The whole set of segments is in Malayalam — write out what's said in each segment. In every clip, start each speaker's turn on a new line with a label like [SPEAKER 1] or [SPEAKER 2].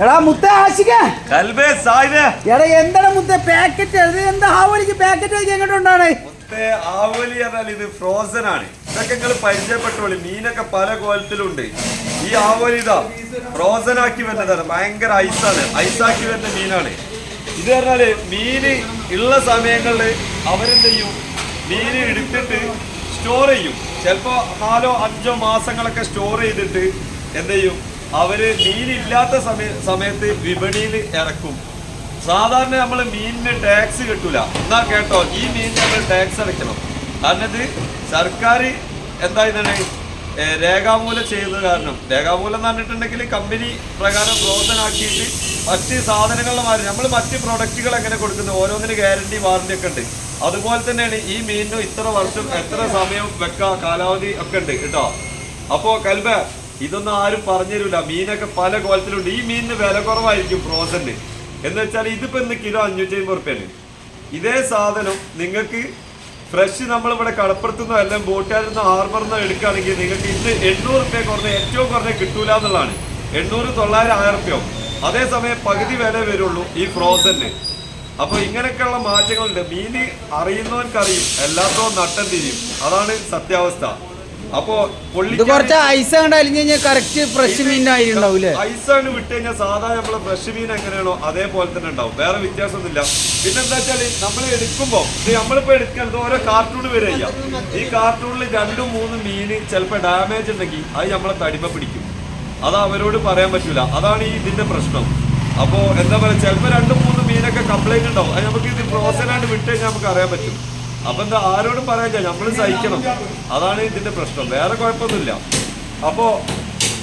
[SPEAKER 1] എടാ മുത്തേ ആശിക എടാ എന്താണ് മുത്തേ പാക്കറ്റ് എന്താ ആവോലിക്ക് പാക്കറ്റ് എങ്ങോട്ടുണ്ടാണ്
[SPEAKER 2] ആവോലി പറഞ്ഞാൽ ഇത് ഫ്രോസൺ ആണ്. ഇതൊക്കെ നിങ്ങൾ പരിചയപ്പെട്ടോളി. മീനൊക്കെ പല കോലത്തിലുണ്ട്. ഈ ആവോലി ഇതാ ഫ്രോസൺ ആക്കി വരുന്നതാണ്. ഭയങ്കര ഐസാണ്, ഐസാക്കി വരുന്ന മീനാണ് ഇത്. പറഞ്ഞാല് മീന് ഉള്ള സമയങ്ങളിൽ അവരെന്ത് ചെയ്യും, മീന് എടുത്തിട്ട് സ്റ്റോർ ചെയ്യും. ചിലപ്പോ 4-5 മാസങ്ങളൊക്കെ സ്റ്റോർ ചെയ്തിട്ട് എന്ത് ചെയ്യും, അവര് മീനില്ലാത്ത സമയത്ത് വിപണിയിൽ ഇറക്കും. സാധാരണ നമ്മൾ മീനിന് ടാക്സ് കിട്ടൂല. എന്നാ കേട്ടോ, ഈ മീനിന് നമ്മൾ ടാക്സ് അടയ്ക്കണം. കാരണം ഇത് സർക്കാർ എന്താ ഇതാണ് രേഖാമൂലം ചെയ്യുന്നത്. കാരണം രേഖാമൂലം എന്ന് പറഞ്ഞിട്ടുണ്ടെങ്കിൽ കമ്പനി പ്രകാരം ഫ്രോസൺ ആക്കിയിട്ട് മറ്റ് സാധനങ്ങളുടെ മാറി നമ്മൾ മറ്റ് പ്രൊഡക്റ്റുകൾ എങ്ങനെ കൊടുക്കുന്നത്, ഓരോന്നിന് ഗ്യാരണ്ടി വാറണ്ടി ഒക്കെ ഉണ്ട്. അതുപോലെ തന്നെയാണ് ഈ മീനിനും ഇത്ര വർഷം എത്ര സമയം വെക്കാം, കാലാവധി ഒക്കെ ഉണ്ട് കേട്ടോ. അപ്പോൾ കൽബ ഇതൊന്നും ആരും പറഞ്ഞുതരില്ല. മീനൊക്കെ പല കോലത്തിലുണ്ട്. ഈ മീനിന് വില കുറവായിരിക്കും ഫ്രോസന്. എന്ന് വെച്ചാൽ ഇതിപ്പോ ഇന്ന് കിലോ 550 റുപ്യാണ്. ഇതേ സാധനം നിങ്ങൾക്ക് ഫ്രഷ് നമ്മളിവിടെ കടപ്പുറത്തുനിന്നോ എല്ലാം ബോട്ടുകാരിൽ നിന്നോ ഹാർബറിൽ നിന്നോ എടുക്കുകയാണെങ്കിൽ നിങ്ങൾക്ക് ഇന്ന് 800 റുപ്യ കുറഞ്ഞ ഏറ്റവും കുറഞ്ഞ കിട്ടൂല എന്നുള്ളതാണ്. 800, 900, 1000 റുപ്യ. അതേസമയം പകുതി വില വരുള്ളൂ ഈ ഫ്രോസന്. അപ്പൊ ഇങ്ങനെയൊക്കെയുള്ള മാറ്റങ്ങളുണ്ട്. മീന് അറിയുന്നവർക്കറിയും, എല്ലാത്തോ നട്ടം തിരിയും. അതാണ് സത്യാവസ്ഥ. അപ്പോ ഐസാണ് വിട്ട് കഴിഞ്ഞാൽ സാധാരണ നമ്മളെ ഫ്രഷ് മീൻ എങ്ങനെയാണോ അതേപോലെ തന്നെ ഉണ്ടാവും. വേറെ വ്യത്യാസമൊന്നുമില്ല. പിന്നെന്താ വെച്ചാല് നമ്മൾ എടുക്കുമ്പോ നമ്മളിപ്പോ എടുക്കുന്നത് ഓരോ കാർട്ടൂൺ വരെ ചെയ്യാം. ഈ കാർട്ടൂണിൽ 2-3 മീന് ചിലപ്പോ ഡാമേജ് ഉണ്ടെങ്കിൽ അത് നമ്മളെ തടിമ പിടിക്കും. അത് അവരോട് പറയാൻ പറ്റൂല. അതാണ് ഈ ഇതിന്റെ പ്രശ്നം. അപ്പോ എന്താ പറയാ, ചിലപ്പോ 2-3 മീനൊക്കെ കംപ്ലൈന്റ് ഉണ്ടാവും. അത് നമുക്ക് ഇത് ഫ്രോസനായിട്ട് വിട്ട് കഴിഞ്ഞാൽ നമുക്ക് അറിയാൻ പറ്റും. അപ്പൊ എന്താ ആരോടും പറയാൻ നമ്മൾ സഹിക്കണം. അതാണ് ഇതിന്റെ പ്രശ്നം, വേറെ കുഴപ്പമൊന്നുമില്ല. അപ്പോ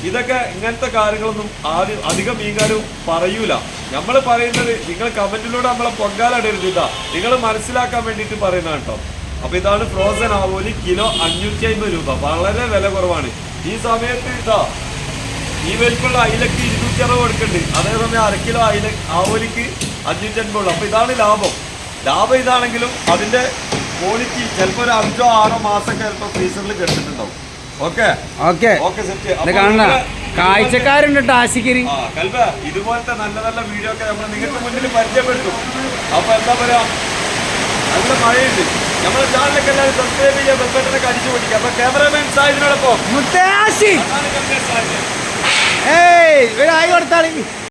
[SPEAKER 2] ഇതൊക്കെ ഇങ്ങനത്തെ കാര്യങ്ങളൊന്നും ആരും അധികം മീൻകാരും പറയൂല. നമ്മൾ പറയുന്നത് നിങ്ങൾ കമന്റിലൂടെ നമ്മളെ പൊങ്കാലടരുത്. ഇതാ നിങ്ങൾ മനസ്സിലാക്കാൻ വേണ്ടിയിട്ട് പറയുന്ന കേട്ടോ. അപ്പൊ ഇതാണ് ഫ്രോസൺ ആവോലി. കിലോ 550 രൂപ, വളരെ വില കുറവാണ്. ഈ സമയത്ത് ഇതാ ഈ വലിപ്പുള്ള അയിലക്ക് 260 കൊടുക്കുന്നുണ്ട്. അതേസമയം 1/2 കിലോ ആവോലിക്ക് 550 ഉള്ളു. അപ്പൊ ഇതാണ് ലാഭം. ഇതാണെങ്കിലും അതിന്റെ ക്വാളിറ്റി ചിലപ്പോ ഒരു 5-6 മാസമൊക്കെ ചിലപ്പോ ഫ്രീസറിൽ കെട്ടിട്ടുണ്ടാവും.
[SPEAKER 1] കാഴ്ചക്കാരുണ്ട് ആശിക്കരി.
[SPEAKER 2] കൽബ ഇതുപോലത്തെ നല്ല നല്ല വീഡിയോ ഒക്കെ നമ്മൾ നിങ്ങൾക്ക് മുന്നിൽ പരിചയപ്പെടുത്തും. അപ്പൊ എന്താ പറയാ, നല്ല മഴയുണ്ട്. നമ്മുടെ ചാനലൊക്കെ എല്ലാവരും സബ്സ്ക്രൈബ് ചെയ്യാൻ ബെൽബട്ടനൊക്കെ അടിച്ചു പൊട്ടിക്കുക. അപ്പൊ ക്യാമറമാൻ സാഹിബിനോടൊപ്പം